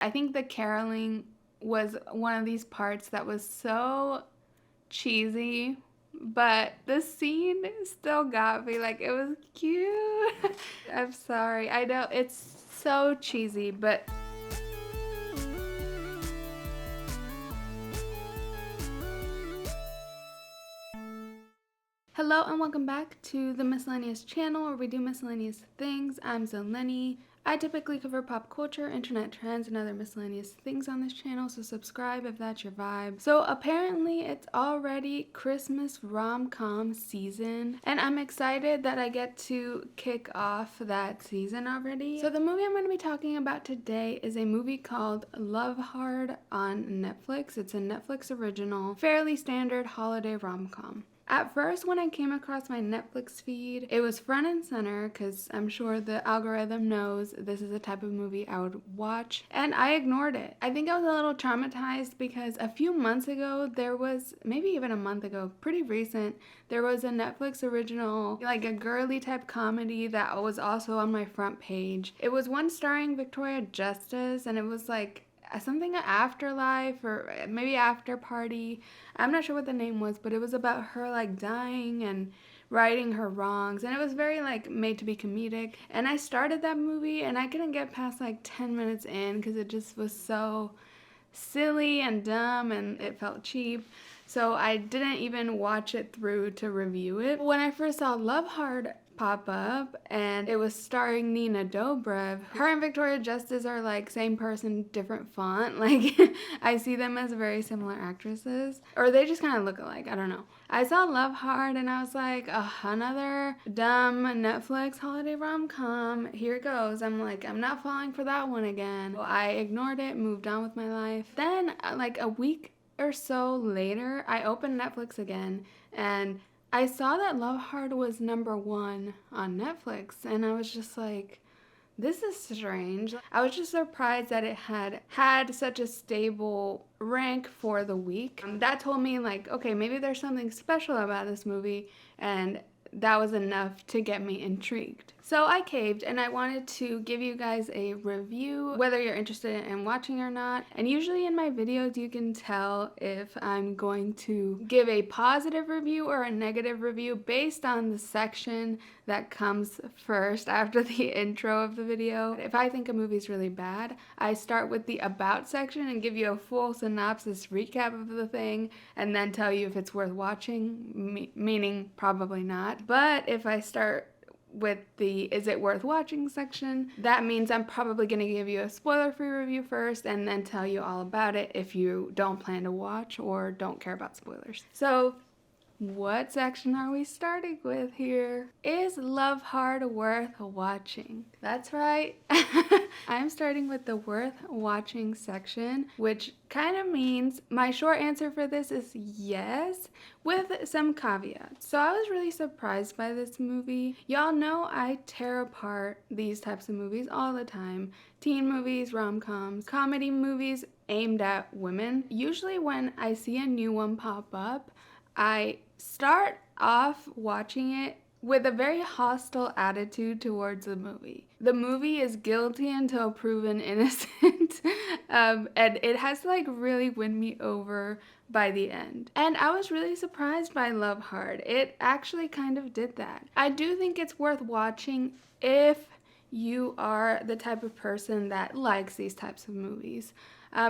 I think the caroling was one of these parts that was so cheesy, but the scene still got me. Like, it was cute. I'm sorry. I know it's so cheesy, but hello and welcome back to the Miscellaneous channel where we do miscellaneous things. I'm Zeleny. I typically cover pop culture, internet trends, and other miscellaneous things on this channel, so subscribe if that's your vibe. So apparently it's already Christmas rom-com season, and I'm excited that I get to kick off that season already. So the movie I'm going to be talking about today is a movie called Love Hard on Netflix. It's a Netflix original, fairly standard holiday rom-com. At first, when I came across my Netflix feed, it was front and center because I'm sure the algorithm knows this is the type of movie I would watch, and I ignored it. I think I was a little traumatized because a few months ago, maybe even a month ago, pretty recent, there was a Netflix original, like a girly type comedy that was also on my front page. It was one starring Victoria Justice, and it was like something Afterlife or maybe After Party. I'm not sure what the name was, but it was about her like dying and righting her wrongs, and it was very like made to be comedic. And I started that movie and I couldn't get past like 10 minutes in because it just was so silly and dumb and it felt cheap. So I didn't even watch it through to review it. When I first saw Love Hard pop up and it was starring Nina Dobrev, her and Victoria Justice are like same person, different font. Like I see them as very similar actresses, or they just kind of look alike. I don't know. I saw Love Hard and I was like, oh, another dumb Netflix holiday rom-com. Here it goes. I'm like, I'm not falling for that one again. So I ignored it, moved on with my life. Then like a week or so later, I opened Netflix again and I saw that Love Hard was #1 on Netflix, and I was just like, this is strange. I was just surprised that it had such a stable rank for the week. That told me like, okay, maybe there's something special about this movie, and that was enough to get me intrigued. So I caved and I wanted to give you guys a review, whether you're interested in watching or not. And usually in my videos you can tell if I'm going to give a positive review or a negative review based on the section that comes first after the intro of the video. If I think a movie's really bad, I start with the about section and give you a full synopsis recap of the thing and then tell you if it's worth watching, meaning probably not. But if I start with the is it worth watching section, that means I'm probably going to give you a spoiler-free review first and then tell you all about it if you don't plan to watch or don't care about spoilers. So what section are we starting with here? Is Love Hard worth watching? That's right. I'm starting with the worth watching section, which kind of means my short answer for this is yes, with some caveats. So I was really surprised by this movie. Y'all know I tear apart these types of movies all the time. Teen movies, rom-coms, comedy movies aimed at women. Usually when I see a new one pop up, I start off watching it with a very hostile attitude towards the movie. The movie is guilty until proven innocent, and it has to like really win me over by the end. And I was really surprised by Love Hard. It actually kind of did that. I do think it's worth watching if you are the type of person that likes these types of movies,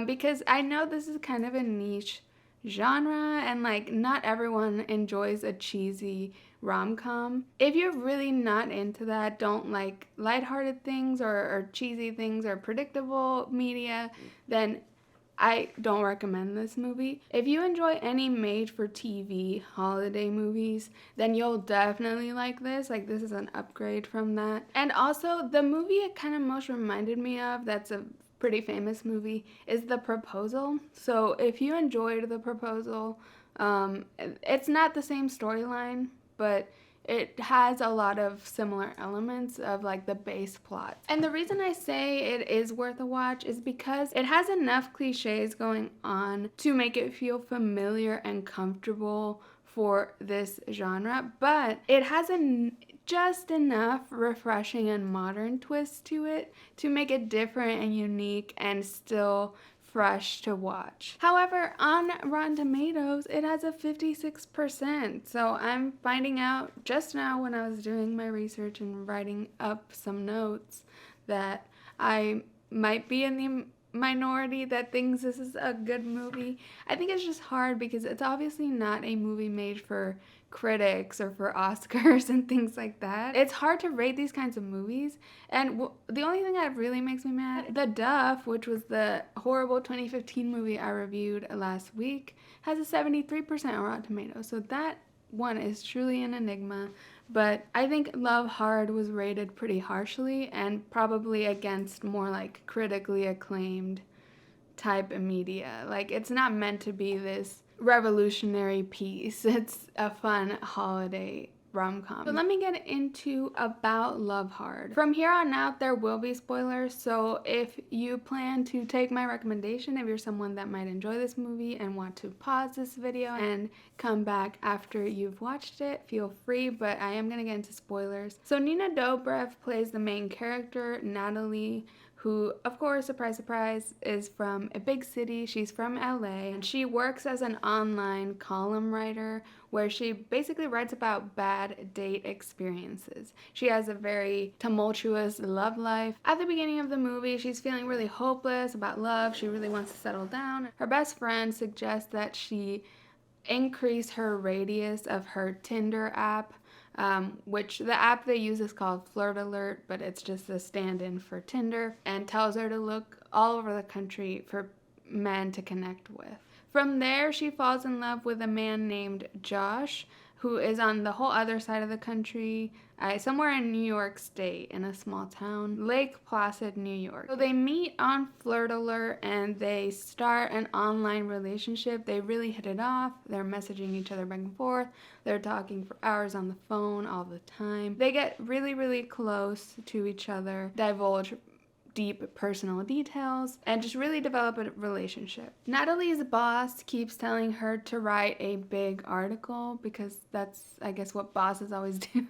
because I know this is kind of a niche genre and like not everyone enjoys a cheesy rom-com. If you're really not into that, don't like lighthearted things or cheesy things or predictable media, then I don't recommend this movie. If you enjoy any made-for-TV holiday movies, then you'll definitely like this. Like, this is an upgrade from that. And also, the movie it kind of most reminded me of, that's a pretty famous movie, is The Proposal. So if you enjoyed The Proposal, it's not the same storyline, but it has a lot of similar elements of like the base plot. And the reason I say it is worth a watch is because it has enough cliches going on to make it feel familiar and comfortable for this genre, but it has just enough refreshing and modern twist to it to make it different and unique and still fresh to watch. However, on Rotten Tomatoes, it has a 56%. So I'm finding out just now when I was doing my research and writing up some notes that I might be in the minority that thinks this is a good movie. I think it's just hard because it's obviously not a movie made for critics or for Oscars and things like that. It's hard to rate these kinds of movies, and the only thing that really makes me mad, The Duff, which was the horrible 2015 movie I reviewed last week, has a 73% on Rotten Tomatoes, so that one is truly an enigma. But I think Love Hard was rated pretty harshly and probably against more like critically acclaimed type of media. Like, it's not meant to be this revolutionary piece. It's a fun holiday rom-com. So let me get into about Love Hard. From here on out, there will be spoilers, so if you plan to take my recommendation, if you're someone that might enjoy this movie and want to pause this video and come back after you've watched it, feel free, but I am gonna get into spoilers. So Nina Dobrev plays the main character, Natalie, who, of course, surprise, surprise, is from a big city. She's from LA, and she works as an online column writer where she basically writes about bad date experiences. She has a very tumultuous love life. At the beginning of the movie, she's feeling really hopeless about love. She really wants to settle down. Her best friend suggests that she increase her radius of her Tinder app, which the app they use is called Flirt Alert, but it's just a stand-in for Tinder, and tells her to look all over the country for men to connect with. From there, she falls in love with a man named Josh, who is on the whole other side of the country, somewhere in New York State, in a small town, Lake Placid, New York. So they meet on Flirt Alert and they start an online relationship. They really hit it off. They're messaging each other back and forth. They're talking for hours on the phone all the time. They get really, really close to each other, divulge deep personal details, and just really develop a relationship. Natalie's boss keeps telling her to write a big article because that's, I guess, what bosses always do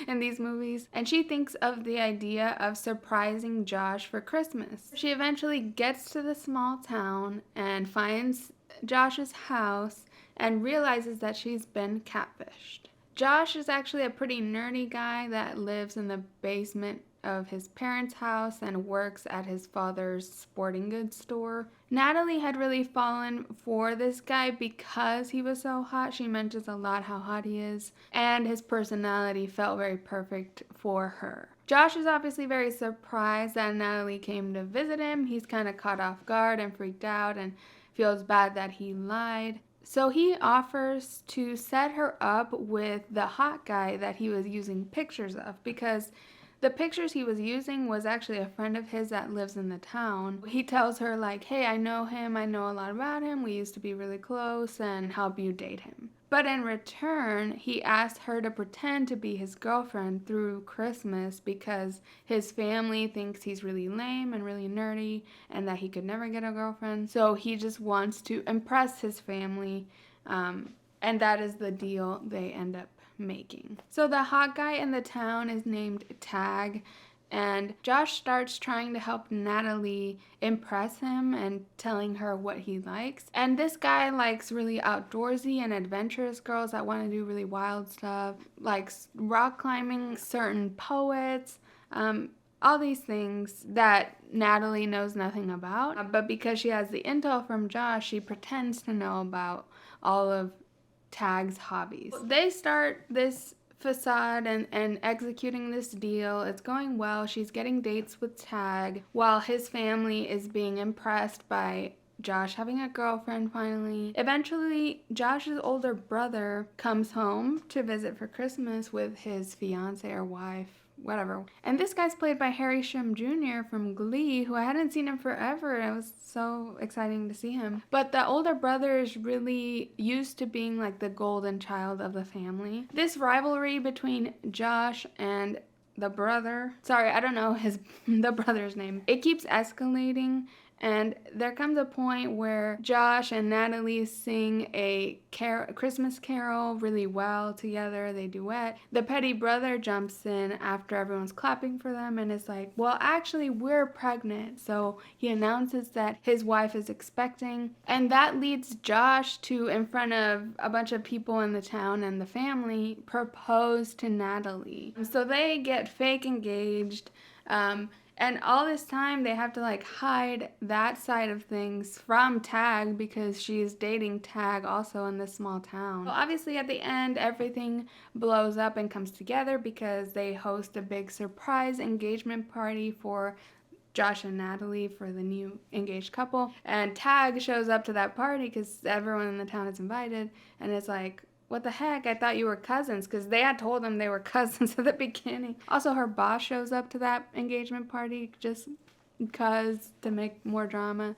in these movies. And she thinks of the idea of surprising Josh for Christmas. She eventually gets to the small town and finds Josh's house and realizes that she's been catfished. Josh is actually a pretty nerdy guy that lives in the basement of his parents' house and works at his father's sporting goods store. Natalie had really fallen for this guy because he was so hot. She mentions a lot how hot he is, and his personality felt very perfect for her. Josh is obviously very surprised that Natalie came to visit him. He's kind of caught off guard and freaked out and feels bad that he lied. So he offers to set her up with the hot guy that he was using pictures of, because the pictures he was using was actually a friend of his that lives in the town. He tells her, like, hey, I know him, I know a lot about him, we used to be really close, and help you date him. But in return, he asked her to pretend to be his girlfriend through Christmas because his family thinks he's really lame and really nerdy and that he could never get a girlfriend. So he just wants to impress his family, and that is the deal they end up making. So the hot guy in the town is named Tag, and Josh starts trying to help Natalie impress him and telling her what he likes. And this guy likes really outdoorsy and adventurous girls that want to do really wild stuff, likes rock climbing, certain poets, all these things that Natalie knows nothing about. But because she has the intel from Josh, she pretends to know about all of Tag's hobbies. They start this facade and executing this deal. It's going well. She's getting dates with Tag while his family is being impressed by Josh having a girlfriend finally. Eventually, Josh's older brother comes home to visit for Christmas with his fiance or wife, whatever. And this guy's played by Harry Shum Jr. from Glee, who I hadn't seen him forever. It was so exciting to see him. But the older brother is really used to being like the golden child of the family. This rivalry between Josh and the brother, sorry, I don't know the brother's name. It keeps escalating, And there comes a point where Josh and Natalie sing a Christmas carol really well together. They duet. The petty brother jumps in after everyone's clapping for them and is like, well, actually, we're pregnant. So he announces that his wife is expecting. And that leads Josh to, in front of a bunch of people in the town and the family, propose to Natalie. So they get fake engaged. And all this time, they have to like hide that side of things from Tag because she's dating Tag also in this small town. Well, obviously, at the end, everything blows up and comes together because they host a big surprise engagement party for Josh and Natalie, for the new engaged couple. And Tag shows up to that party because everyone in the town is invited. And it's like, what the heck? I thought you were cousins, because they had told them they were cousins at the beginning. Also, her boss shows up to that engagement party just because, to make more drama,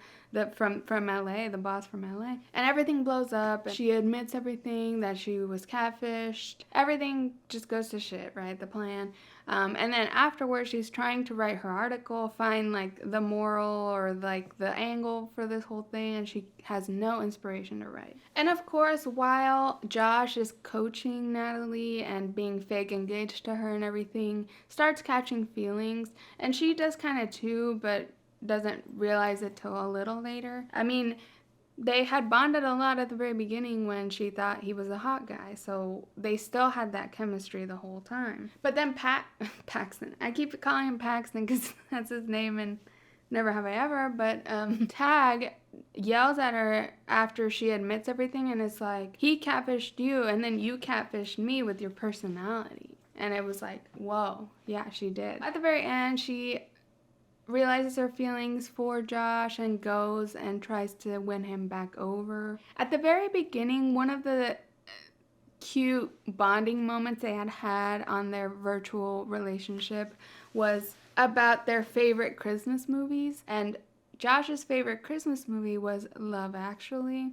from LA, the boss from LA. And everything blows up. She admits everything, that she was catfished. Everything just goes to shit, right? The plan. And then afterwards, she's trying to write her article, find like the moral or like the angle for this whole thing, and she has no inspiration to write. And of course, while Josh is coaching Natalie and being fake engaged to her and everything, starts catching feelings, and she does kind of too, but doesn't realize it till a little later. I mean, they had bonded a lot at the very beginning when she thought he was a hot guy, so they still had that chemistry the whole time. But then Paxton, I keep calling him Paxton because that's his name and never have I ever, but Tag yells at her after she admits everything and it's like, he catfished you and then you catfished me with your personality. And it was like, whoa, yeah, she did. At the very end, she realizes her feelings for Josh and goes and tries to win him back over. At the very beginning, one of the cute bonding moments they had on their virtual relationship was about their favorite Christmas movies. And Josh's favorite Christmas movie was Love Actually.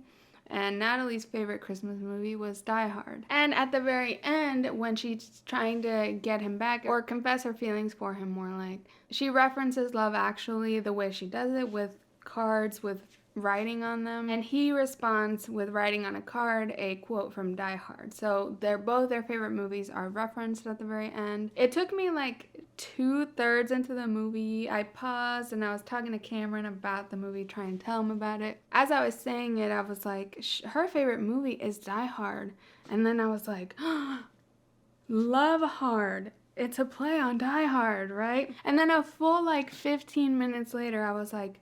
And Natalie's favorite Christmas movie was Die Hard. And at the very end, when she's trying to get him back, or confess her feelings for him more like, she references Love Actually the way she does it, with cards with writing on them. And he responds with writing on a card a quote from Die Hard. So both their favorite movies are referenced at the very end. It took me like 2/3 into the movie. I paused and I was talking to Cameron about the movie, trying to tell him about it. As I was saying it, I was like, her favorite movie is Die Hard. And then I was like, Love Hard. It's a play on Die Hard, right? And then a full like 15 minutes later, I was like,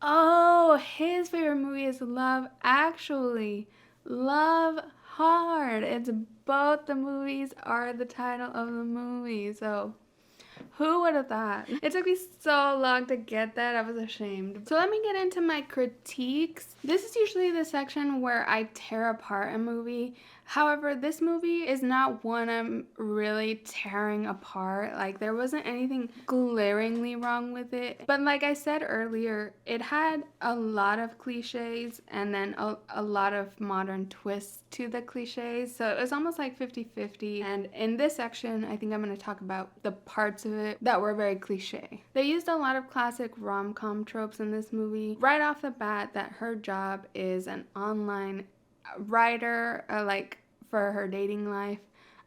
oh, his favorite movie is Love Actually. Love Hard. It's both the movies are the title of the movie. So who would have thought? It took me so long to get that. I was ashamed. So let me get into my critiques. This is usually the section where I tear apart a movie. However, this movie is not one I'm really tearing apart. Like, there wasn't anything glaringly wrong with it. But like I said earlier, it had a lot of cliches and then a lot of modern twists to the cliches. So it was almost like 50-50. And in this section, I think I'm going to talk about the parts of it that were very cliche. They used a lot of classic rom-com tropes in this movie. Right off the bat, that her job is an online writer, like for her dating life.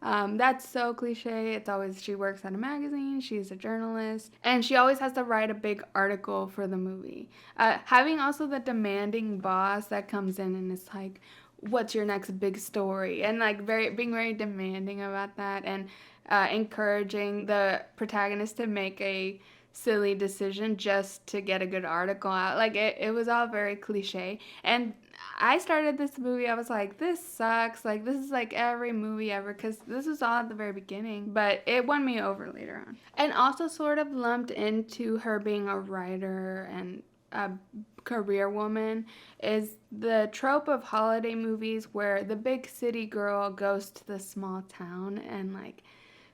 That's so cliche. It's always, she works at a magazine, she's a journalist, and she always has to write a big article for the movie. Having also the demanding boss that comes in and is like, what's your next big story? And like being very demanding about that, and encouraging the protagonist to make a silly decision just to get a good article out. Like it was all very cliche. And I started this movie, I was like, this sucks. Like, this is like every movie ever, because this was all at the very beginning. But it won me over later on. And also sort of lumped into her being a writer and a career woman is the trope of holiday movies where the big city girl goes to the small town and like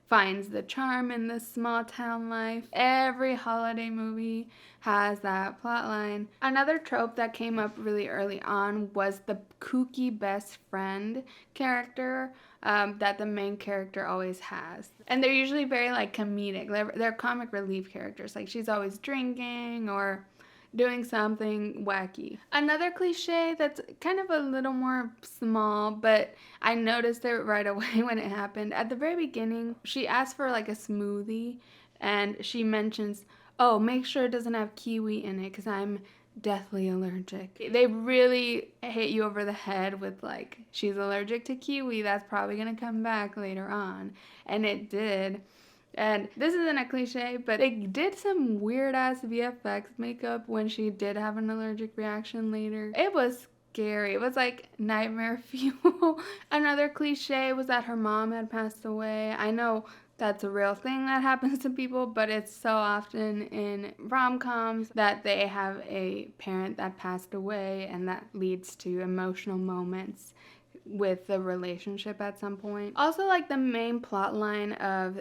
finds the charm in this small town life. Every holiday movie has that plot line. Another trope that came up really early on was the kooky best friend character that the main character always has. And they're usually very like comedic. They're comic relief characters. Like she's always drinking or doing something wacky. Another cliche that's kind of a little more small, but I noticed it right away when it happened. At the very beginning, she asked for like a smoothie, and she mentions, oh, make sure it doesn't have kiwi in it because I'm deathly allergic. They really hit you over the head with like, she's allergic to kiwi, that's probably gonna come back later on. And it did. And this isn't a cliche, but they did some weird ass VFX makeup when she did have an allergic reaction later. It was scary. It was like nightmare fuel. Another cliche was that her mom had passed away. I know that's a real thing that happens to people, but it's so often in rom-coms that they have a parent that passed away, and that leads to emotional moments with the relationship at some point. Also, like the main plot line of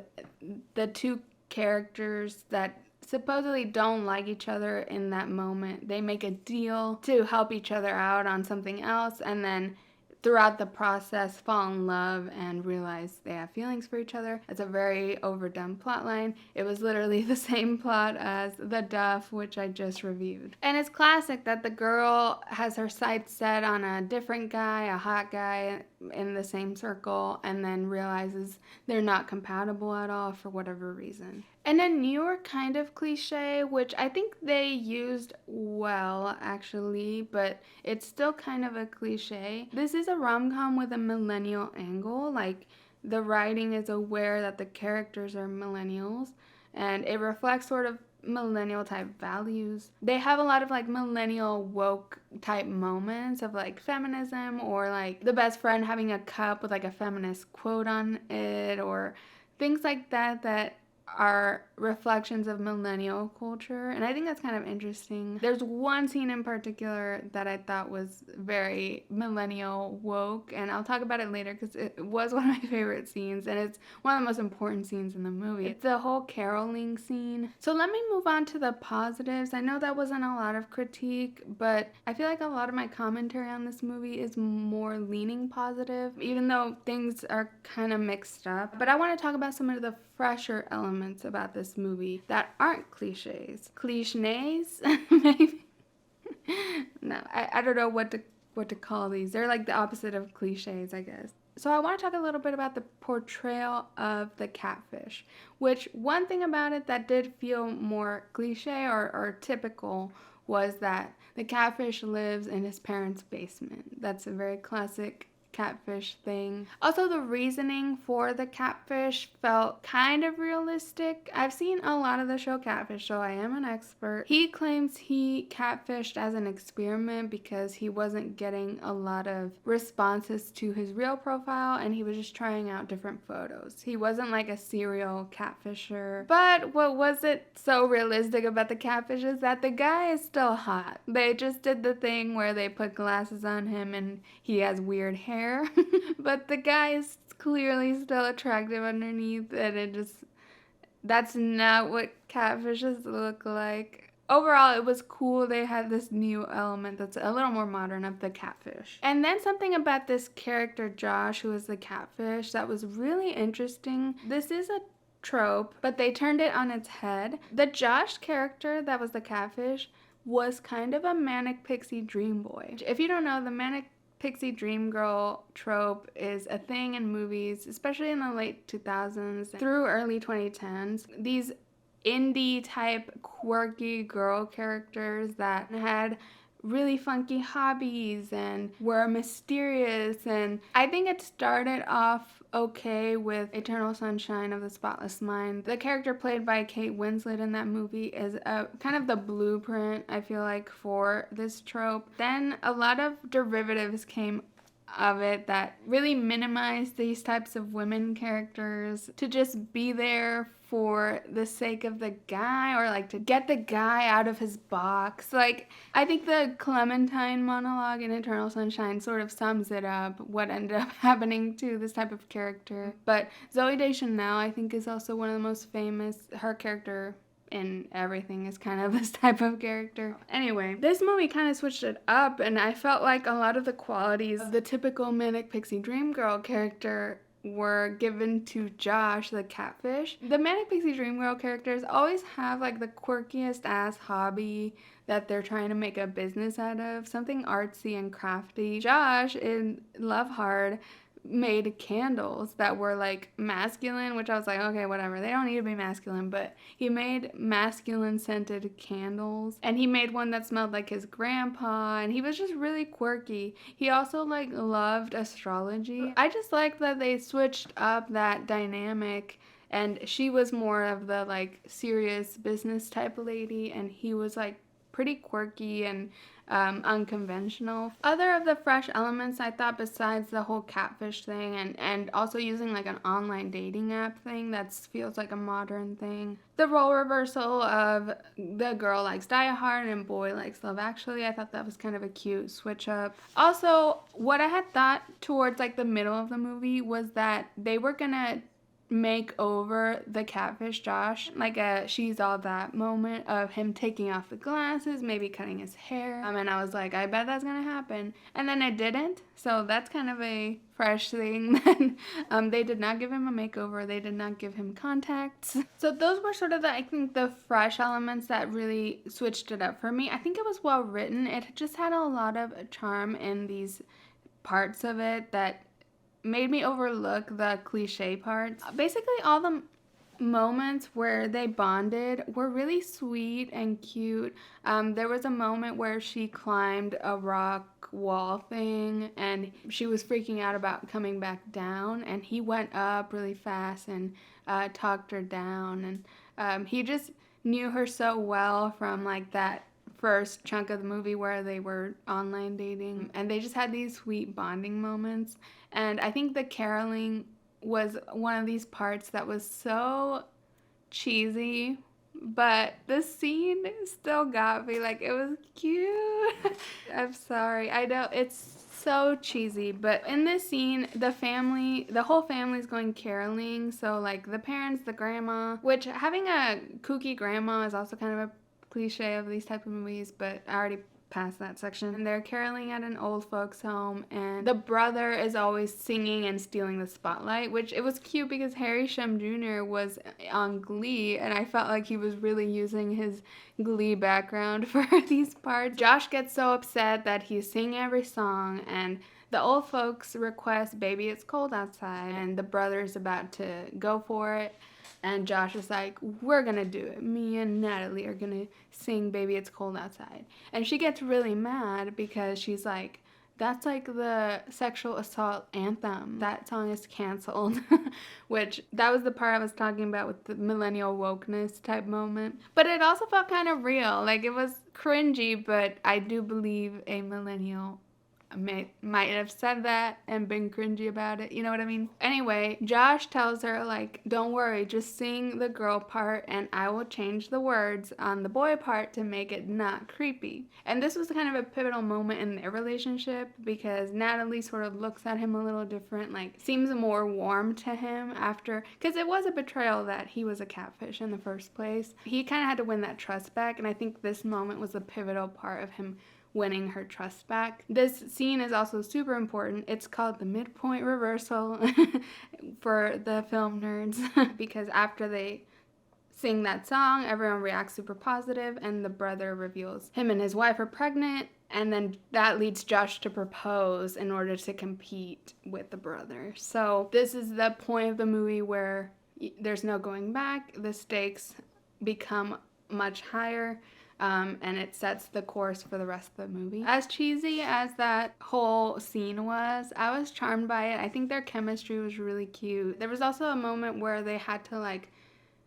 the two characters that supposedly don't like each other in that moment. They make a deal to help each other out on something else, and then throughout the process fall in love and realize they have feelings for each other. It's a very overdone plot line. It was literally the same plot as The Duff, which I just reviewed. And it's classic that the girl has her sights set on a different guy, a hot guy in the same circle, and then realizes they're not compatible at all for whatever reason. And a newer kind of cliche, which I think they used well actually, but it's still kind of a cliche. This is a rom-com with a millennial angle. Like, the writing is aware that the characters are millennials, and it reflects sort of millennial type values. They have a lot of like millennial woke type moments of like feminism, or like the best friend having a cup with like a feminist quote on it, or things like that that are reflections of millennial culture, and I think that's kind of interesting. There's one scene in particular that I thought was very millennial woke, and I'll talk about it later because it was one of my favorite scenes, and it's one of the most important scenes in the movie. It's the whole caroling scene. So let me move on to the positives. I know that wasn't a lot of critique, but I feel like a lot of my commentary on this movie is more leaning positive, even though things are kind of mixed up. But I want to talk about some of the fresher elements about this movie that aren't cliches. Cliches? Maybe. No, I don't know what to call these. They're like the opposite of cliches, I guess. So I want to talk a little bit about the portrayal of the catfish, which one thing about it that did feel more cliche or typical was that the catfish lives in his parents' basement. That's a very classic catfish thing. Also, the reasoning for the catfish felt kind of realistic. I've seen a lot of the show Catfish, so I am an expert. He claims he catfished as an experiment because he wasn't getting a lot of responses to his real profile, and he was just trying out different photos. He wasn't like a serial catfisher. But what was it so realistic about the catfish is that the guy is still hot. They just did the thing where they put glasses on him and he has weird hair. But the guy is clearly still attractive underneath, and that's not what catfishes look like. Overall, it was cool. They had this new element that's a little more modern of the catfish. And then something about this character, Josh, who is the catfish, that was really interesting. This is a trope, but they turned it on its head. The Josh character that was the catfish was kind of a manic pixie dream boy. If you don't know, the manic pixie dream girl trope is a thing in movies, especially in the late 2000s through early 2010s. These indie type quirky girl characters that had really funky hobbies and were mysterious, and I think it started off okay with Eternal Sunshine of the Spotless Mind. The character played by Kate Winslet in that movie is kind of the blueprint, I feel like, for this trope. Then a lot of derivatives came of it that really minimized these types of women characters to just be there for the sake of the guy, or like to get the guy out of his box. Like, I think the Clementine monologue in Eternal Sunshine sort of sums it up, what ended up happening to this type of character. But Zooey Deschanel, I think, is also one of the most famous. Her character in everything is kind of this type of character. Anyway, this movie kind of switched it up, and I felt like a lot of the qualities of the typical manic pixie dream girl character were given to Josh, the catfish. The Manic Pixie Dream Girl characters always have like the quirkiest ass hobby that they're trying to make a business out of, something artsy and crafty. Josh in Love Hard made candles that were like masculine, which I was like, okay, whatever, they don't need to be masculine, but he made masculine scented candles, and he made one that smelled like his grandpa, and he was just really quirky. He also like loved astrology. I just like that they switched up that dynamic, and she was more of the like serious business type of lady, and he was like pretty quirky and unconventional. Other of the fresh elements I thought, besides the whole catfish thing and also using like an online dating app thing that feels like a modern thing. The role reversal of the girl likes Die Hard and boy likes Love Actually, I thought that was kind of a cute switch up. Also, what I had thought towards like the middle of the movie was that they were gonna make over the catfish Josh, like a She's All That moment of him taking off the glasses, maybe cutting his hair, and I was like, I bet that's gonna happen, and then it didn't, so that's kind of a fresh thing. Then they did not give him a makeover, they did not give him contacts, so those were sort of I think the fresh elements that really switched it up for me. I think it was well written, it just had a lot of charm in these parts of it that made me overlook the cliche parts. Basically, all the moments where they bonded were really sweet and cute. There was a moment where she climbed a rock wall thing and she was freaking out about coming back down, and he went up really fast and talked her down, and he just knew her so well from like that first chunk of the movie where they were online dating, and they just had these sweet bonding moments. And I think the caroling was one of these parts that was so cheesy, but the scene still got me. Like, it was cute. I'm sorry, I know it's so cheesy, but in this scene, the whole family's going caroling. So like the parents, the grandma, which having a kooky grandma is also kind of a cliche of these type of movies, but I already past that section. And they're caroling at an old folks home, and the brother is always singing and stealing the spotlight, which it was cute because Harry Shum Jr. was on Glee, and I felt like he was really using his Glee background for these parts. Josh gets so upset that he's singing every song, and the old folks request Baby It's Cold Outside, and the brother's about to go for it. And Josh is like, we're gonna do it. Me and Natalie are gonna sing Baby It's Cold Outside. And she gets really mad because she's like, that's like the sexual assault anthem. That song is canceled. Which, that was the part I was talking about with the millennial wokeness type moment. But it also felt kind of real. Like, it was cringy, but I do believe a millennial might have said that and been cringy about it, you know what I mean? Anyway, Josh tells her, like, don't worry, just sing the girl part and I will change the words on the boy part to make it not creepy. And this was kind of a pivotal moment in their relationship because Natalie sort of looks at him a little different, like seems more warm to him after, because it was a betrayal that he was a catfish in the first place. He kind of had to win that trust back, and I think this moment was a pivotal part of him winning her trust back. This scene is also super important. It's called the midpoint reversal for the film nerds because after they sing that song, everyone reacts super positive, and the brother reveals him and his wife are pregnant, and then that leads Josh to propose in order to compete with the brother. So this is the point of the movie where there's no going back. The stakes become much higher. And it sets the course for the rest of the movie. As cheesy as that whole scene was, I was charmed by it. I think their chemistry was really cute. There was also a moment where they had to like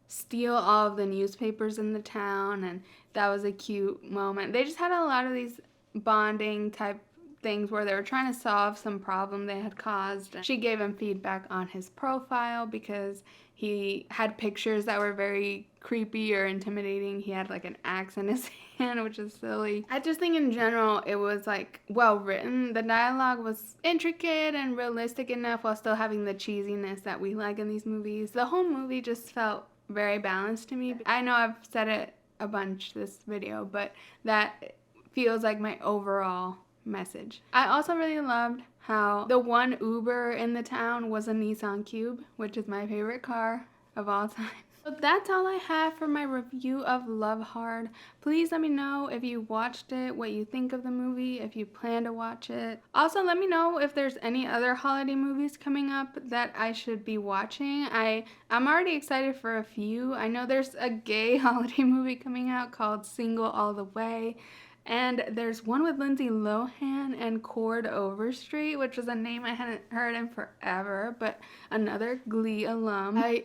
steal all of the newspapers in the town, and that was a cute moment. They just had a lot of these bonding type things where they were trying to solve some problem they had caused. She gave him feedback on his profile because he had pictures that were very creepy or intimidating. He had like an axe in his hand, which is silly. I just think in general it was like well written. The dialogue was intricate and realistic enough while still having the cheesiness that we like in these movies. The whole movie just felt very balanced to me. I know I've said it a bunch this video, but that feels like my overall message. I also really loved how the one Uber in the town was a Nissan Cube, which is my favorite car of all time. So that's all I have for my review of Love Hard. Please let me know if you watched it, what you think of the movie, if you plan to watch it. Also, let me know if there's any other holiday movies coming up that I should be watching. I'm already excited for a few. I know there's a gay holiday movie coming out called Single All the Way. And there's one with Lindsay Lohan and Cord Overstreet, which is a name I hadn't heard in forever, but another Glee alum. I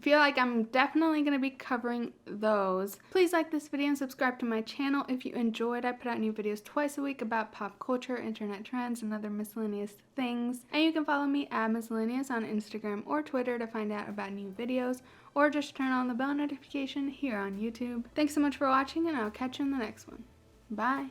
feel like I'm definitely going to be covering those. Please like this video and subscribe to my channel if you enjoyed. I put out new videos twice a week about pop culture, internet trends, and other miscellaneous things. And you can follow me at Miscellaneous on Instagram or Twitter to find out about new videos, or just turn on the bell notification here on YouTube. Thanks so much for watching, and I'll catch you in the next one. Bye.